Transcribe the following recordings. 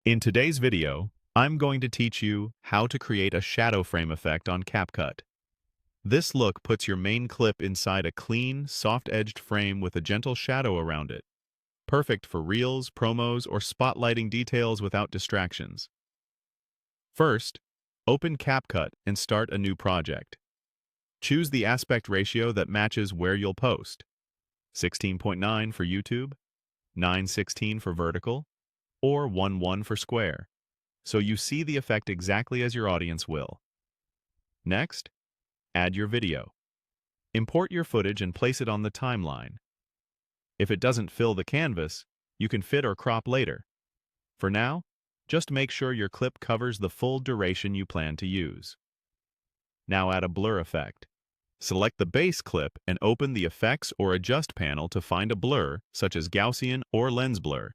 In today's video, I'm going to teach you how to create a shadow frame effect on Capcut. This look puts your main clip inside a clean, soft-edged frame with a gentle shadow around it, perfect for reels, promos, or spotlighting details without distractions. First, open Capcut and start a new project. Choose the aspect ratio that matches where you'll post: 16.9 for YouTube, 9:16 for vertical, or 1:1 for square, so you see the effect exactly as your audience will. Next, add your video. Import your footage and place it on the timeline. If it doesn't fill the canvas, you can fit or crop later. For now, just make sure your clip covers the full duration you plan to use. Now add a blur effect. Select the base clip and open the Effects or Adjust panel to find a blur, such as Gaussian or lens blur.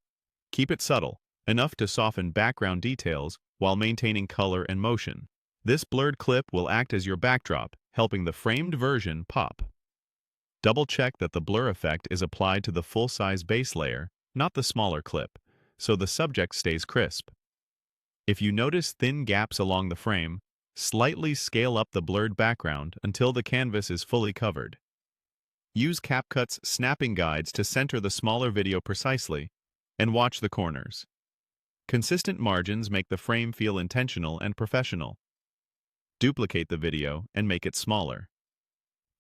Keep it subtle, enough to soften background details while maintaining color and motion. This blurred clip will act as your backdrop, helping the framed version pop. Double-check that the blur effect is applied to the full-size base layer, not the smaller clip, so the subject stays crisp. If you notice thin gaps along the frame, slightly scale up the blurred background until the canvas is fully covered. Use Capcut's snapping guides to center the smaller video precisely, and watch the corners. Consistent margins make the frame feel intentional and professional. Duplicate the video and make it smaller.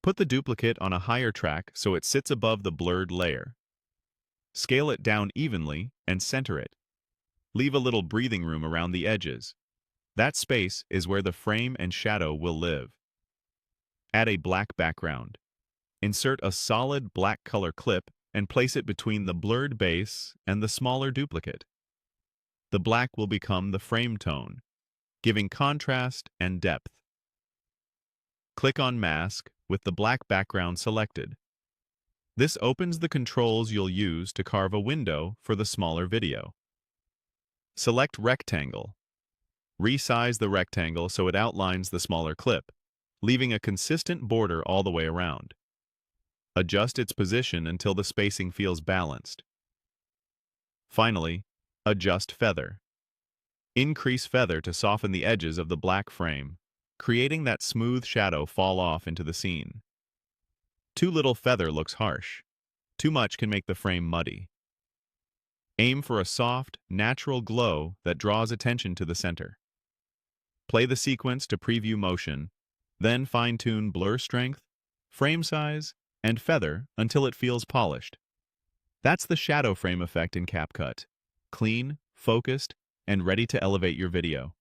Put the duplicate on a higher track so it sits above the blurred layer. Scale it down evenly and center it. Leave a little breathing room around the edges. That space is where the frame and shadow will live. Add a black background. Insert a solid black color clip and place it between the blurred base and the smaller duplicate. The black will become the frame tone, giving contrast and depth. Click on Mask with the black background selected. This opens the controls you'll use to carve a window for the smaller video. Select Rectangle. Resize the rectangle so it outlines the smaller clip, leaving a consistent border all the way around. Adjust its position until the spacing feels balanced. Finally, adjust feather. Increase feather to soften the edges of the black frame, creating that smooth shadow fall off into the scene. Too little feather looks harsh. Too much can make the frame muddy. Aim for a soft, natural glow that draws attention to the center. Play the sequence to preview motion, then fine-tune blur strength, frame size, and feather until it feels polished. That's the shadow frame effect in Capcut. Clean, focused, and ready to elevate your video.